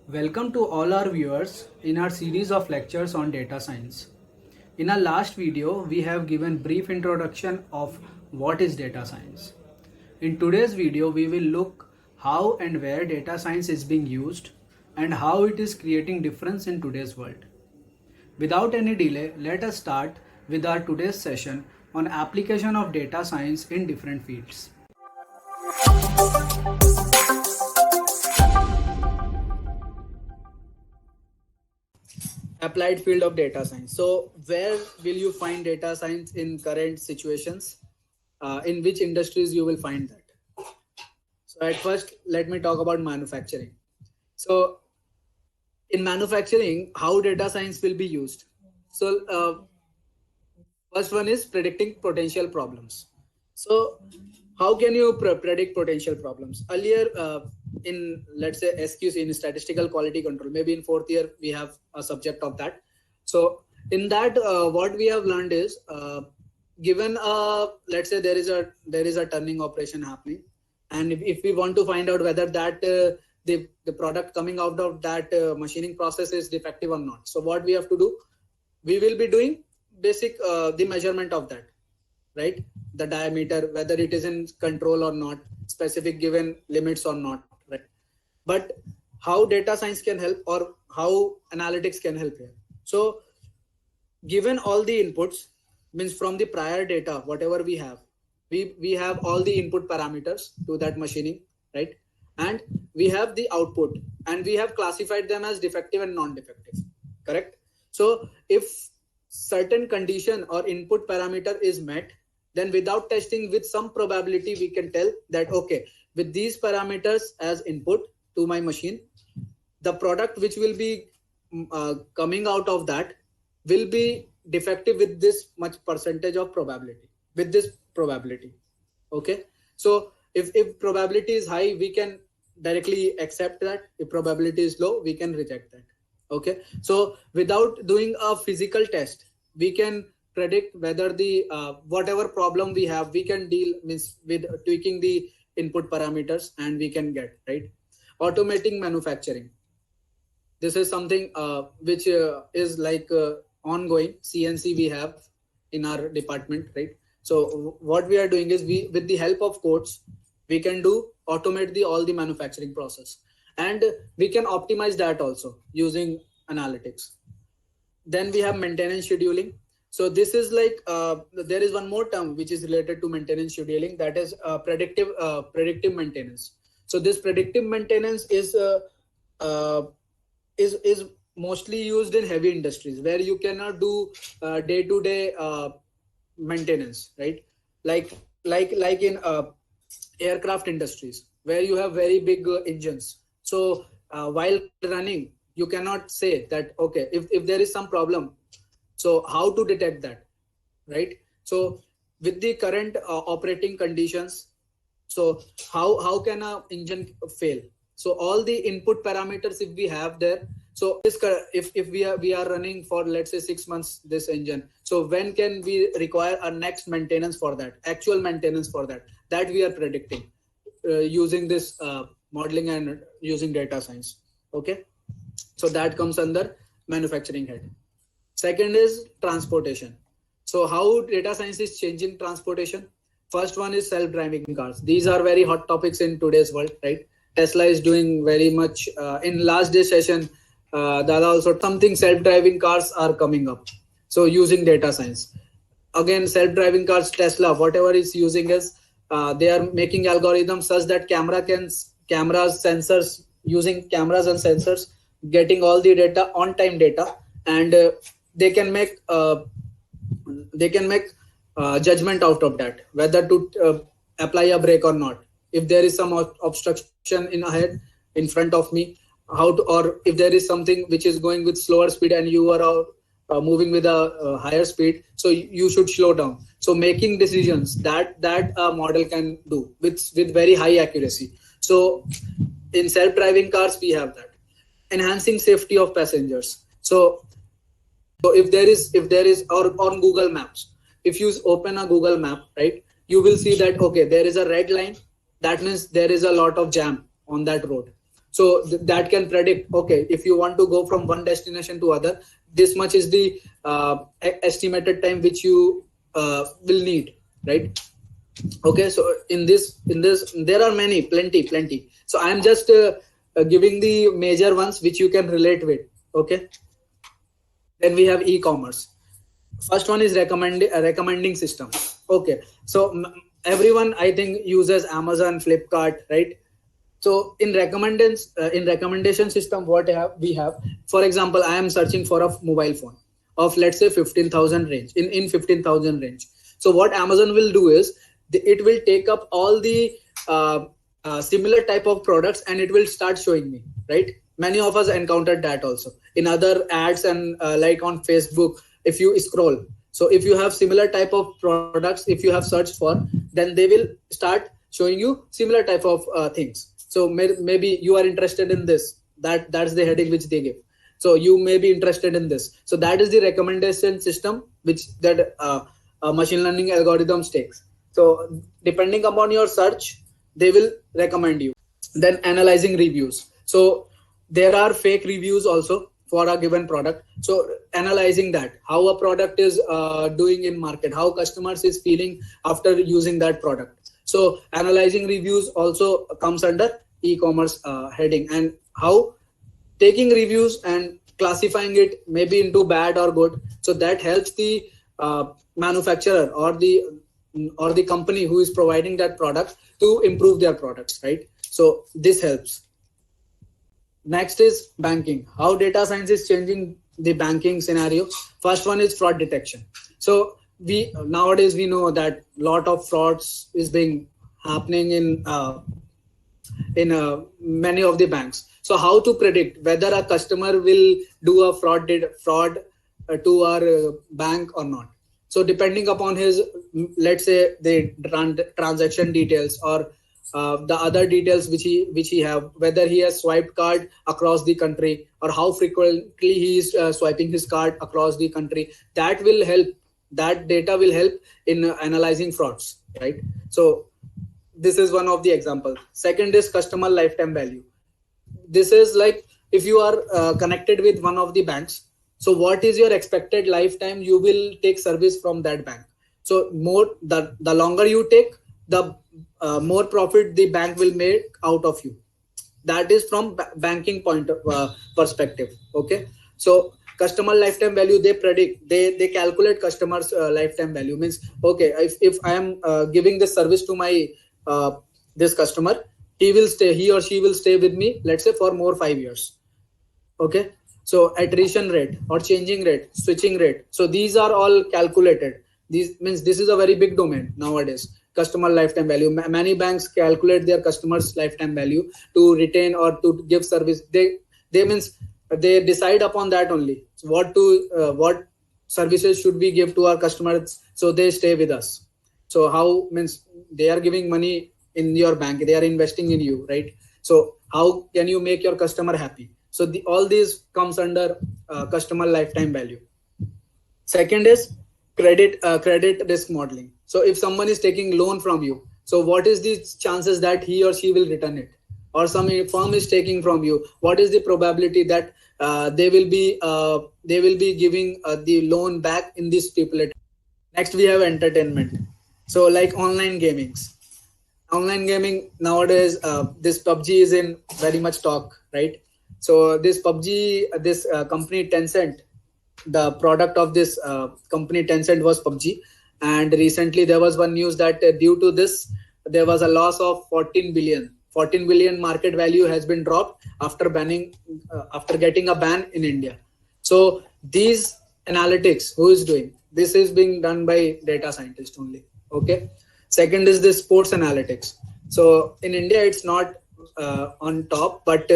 Welcome to all our viewers in our series of lectures on data science. In our last video, we have given brief introduction of what is data science. In today's video, we will look how and where data science is being used and how it is creating difference in today's world. Without any delay, let us start with our today's session on application of data science in different fields. Applied field of data science. So where will you find data science in current situations? In which industries you will find that? So at first, let me talk about manufacturing. So in manufacturing, how data science will be used? So first one is predicting potential problems. So how can you predict potential problems? Earlier, in let's say SQC, in statistical quality control, maybe in fourth year we have a subject of that. So in that, what we have learned is, given let's say there is a turning operation happening, and if we want to find out whether that the product coming out of that machining process is defective or not. So what we have to do, we will be doing basic the measurement of that, right? The diameter, whether it is in control or not, specific given limits or not, right? But how data science can help, or how analytics can help here? So given all the inputs, means from the prior data, whatever we have, we have all the input parameters to that machining, right? And we have the output, and we have classified them as defective and non-defective, correct? So if certain condition or input parameter is met, then without testing, with some probability, we can tell that, okay, with these parameters as input to my machine, the product which will be coming out of that will be defective with this much percentage of probability, with this probability. Okay. So if probability is high, we can directly accept that. If probability is low, we can reject that. Okay. So without doing a physical test, we can predict whether the whatever problem we have, we can deal means with tweaking the input parameters, and we can get right. Automating manufacturing. This is something which is like ongoing. CNC we have in our department, right? So what we are doing is, we with the help of codes, we can do automate all the manufacturing process, and we can optimize that also using analytics. Then we have maintenance scheduling. So this is like there is one more term which is related to maintenance scheduling, that is predictive maintenance. So this predictive maintenance is mostly used in heavy industries, where you cannot do day-to-day maintenance, right? Like in aircraft industries, where you have very big engines. So while running, you cannot say that, okay, if there is some problem, so how to detect that, right? So with the current operating conditions, so how can a engine fail? So all the input parameters, if we have there, so if we are running for, let's say, 6 months this engine, so when can we require a next maintenance for that, actual maintenance for that we are predicting using this modeling and using data science. Okay, so that comes under manufacturing head. Second is transportation. So how data science is changing transportation? First one is self-driving cars. These are very hot topics in today's world, right? Tesla is doing very much. In last day session, Dada also something self-driving cars are coming up. So using data science. Again, self-driving cars, Tesla, whatever is using is, they are making algorithms such that sensors, using cameras and sensors, getting all the data, on-time data, and they can make judgment out of that, whether to apply a brake or not. If there is some obstruction in front of me, how to, or if there is something which is going with slower speed and you are moving with a higher speed, so you should slow down. So making decisions that model can do with very high accuracy. So in self-driving cars, we have that. Enhancing safety of passengers. So if there is, or on Google Maps, if you open a Google map, right, you will see that, okay, there is a red line. That means there is a lot of jam on that road. So that can predict, okay, if you want to go from one destination to other, this much is the estimated time which you will need, right? Okay, so in this there are many, plenty. So I am just giving the major ones which you can relate with. Okay, then we have e-commerce. First one is recommending system. Okay, so everyone I think uses Amazon, Flipkart, right? So in recommendation system, what we have, for example, I am searching for a mobile phone of, let's say, 15,000 range, in 15,000 range. So what Amazon will do is it will take up all the similar type of products and it will start showing me, right? Many of us encountered that also in other ads, and like on Facebook, if you scroll. So if you have similar type of products, if you have searched for, then they will start showing you similar type of things. So maybe you are interested in this, that's the heading which they give. So you may be interested in this. So that is the recommendation system which that machine learning algorithms takes. So depending upon your search, they will recommend you. Then analyzing reviews. So there are fake reviews also for a given product. So analyzing that, how a product is doing in market, how customers is feeling after using that product. So analyzing reviews also comes under e-commerce heading, and how taking reviews and classifying it maybe into bad or good. So that helps the manufacturer or the company who is providing that product to improve their products, right? So this helps. Next is banking. How data science is changing the banking scenario. First one is fraud detection. So nowadays we know that a lot of frauds is being happening in many of the banks. So how to predict whether a customer will do a fraud to our bank or not. So depending upon his, let's say, the transaction details or the other details which he have, whether he has swiped card across the country or how frequently he is swiping his card across the country, that data will help in analyzing frauds, right? So this is one of the examples. Second is customer lifetime value. This is like, if you are connected with one of the banks, so what is your expected lifetime you will take service from that bank? So the longer you take, the more profit the bank will make out of you. That is from banking point of perspective. Okay, so customer lifetime value, they predict, they calculate customers lifetime value. Means, okay, if I am giving this service to my this customer, he or she will stay with me, let's say, for more 5 years. Okay, so attrition rate or changing rate, switching rate, so these are all calculated. These means this is a very big domain nowadays. Customer lifetime value, many banks calculate their customers lifetime value to retain or to give service. They decide upon that only. So what services should we give to our customers so they stay with us. So how, means they are giving money in your bank, they are investing in you, right? So how can you make your customer happy? So all these comes under customer lifetime value. Second is credit risk modeling. So if someone is taking loan from you, so what is the chances that he or she will return it? Or some firm is taking from you, what is the probability that they will be giving the loan back in this stipulated? Next we have entertainment. So like online gaming nowadays, this PUBG is in very much talk, right? So this PUBG, this company Tencent, the product of this company Tencent was PUBG, and recently there was one news that due to this there was a loss of 14 billion market value has been dropped after getting a ban in India. So these analytics, who is doing this, is being done by data scientists only. Okay, second is this sports analytics. So in India it's not on top, but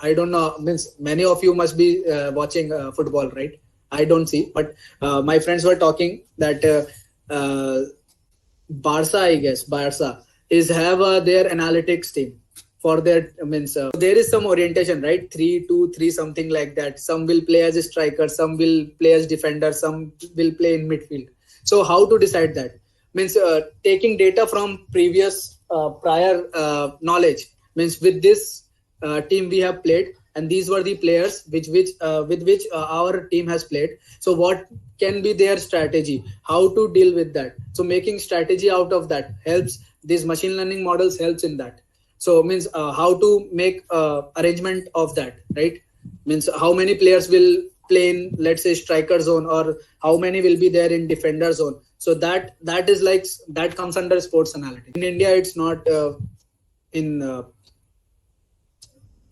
I don't know, means many of you must be watching football, right? I don't see, but my friends were talking that Barca is have their analytics team for their, there is some orientation, right? 3-2-3, something like that. Some will play as a striker, some will play as defender, some will play in midfield. So how to decide that? Means taking data from prior knowledge. Means with this team we have played, and these were the players with which our team has played. So what can be their strategy, how to deal with that? So making strategy out of that helps. These machine learning models helps in that. So means how to make arrangement of that, right? Means how many players will play in, let's say, striker zone, or how many will be there in defender zone. So that is like, that comes under sports analytics. In India, it's not in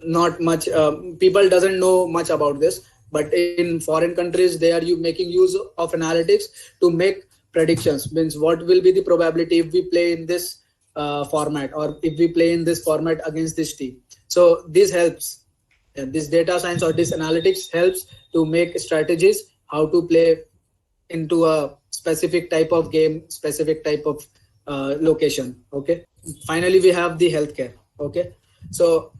not much people doesn't know much about this, but in foreign countries they are making use of analytics to make predictions. Means what will be the probability if we play in this format, or if we play in this format against this team. So this helps, and this data science or this analytics helps to make strategies how to play into a specific type of game, specific type of location. Okay, finally we have the healthcare. Okay, so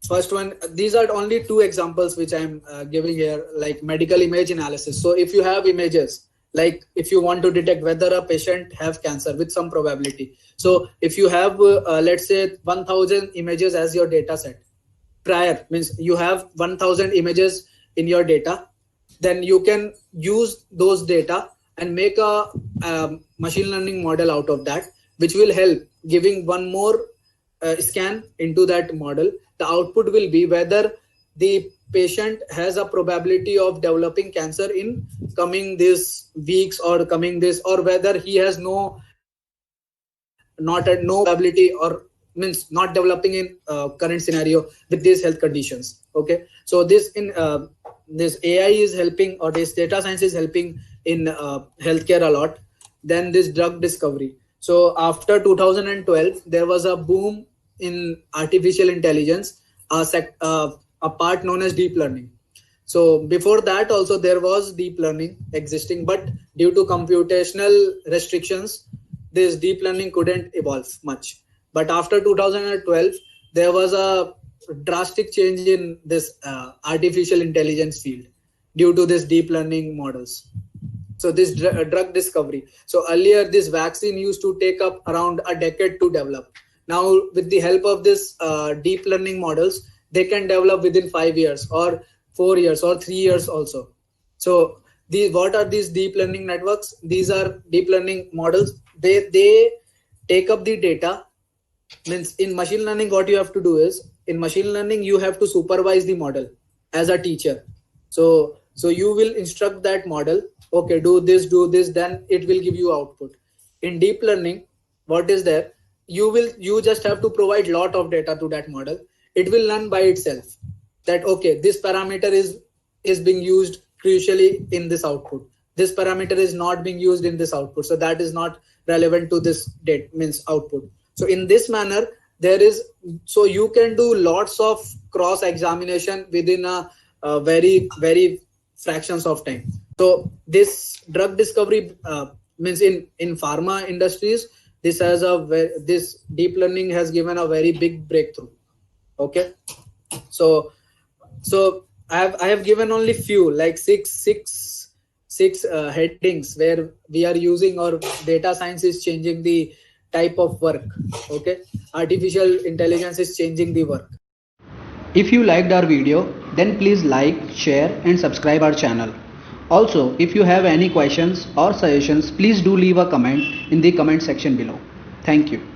first one, these are only two examples which I'm giving here, like medical image analysis. So if you have images, like if you want to detect whether a patient have cancer with some probability, so if you have let's say 1000 images as your data set prior, means you have 1000 images in your data, then you can use those data and make a machine learning model out of that, which will help giving one more scan into that model. The output will be whether the patient has a probability of developing cancer in coming this weeks or coming this, or whether he has no probability, or means not developing in current scenario with these health conditions. Okay, so this AI is helping, or this data science is helping in healthcare a lot. Then this drug discovery. So after 2012 there was a boom in artificial intelligence, a part known as deep learning. So before that also there was deep learning existing, but due to computational restrictions, this deep learning couldn't evolve much. But after 2012 there was a drastic change in this artificial intelligence field due to this deep learning models. So this drug discovery. So earlier this vaccine used to take up around a decade to develop. Now with the help of this deep learning models, they can develop within 5 years or 4 years or 3 years also. So what are these deep learning networks? These are deep learning models. They take up the data. Means in machine learning what you have to do is, in machine learning you have to supervise the model as a teacher. So you will instruct that model, okay, do this, then it will give you output. In deep learning, what is there? You just have to provide lot of data to that model. It will learn by itself that, okay, this parameter is being used crucially in this output. This parameter is not being used in this output. So that is not relevant to this data, means output. So in this manner, so you can do lots of cross examination within a very, very fractions of time. So this drug discovery means in pharma industries, this deep learning has given a very big breakthrough. Okay, so I have given only few, like six headings where we are using, or data science is changing the type of work. Okay, artificial intelligence is changing the work. If you liked our video, then please like, share and subscribe our channel. Also, if you have any questions or suggestions, please do leave a comment in the comment section below. Thank you.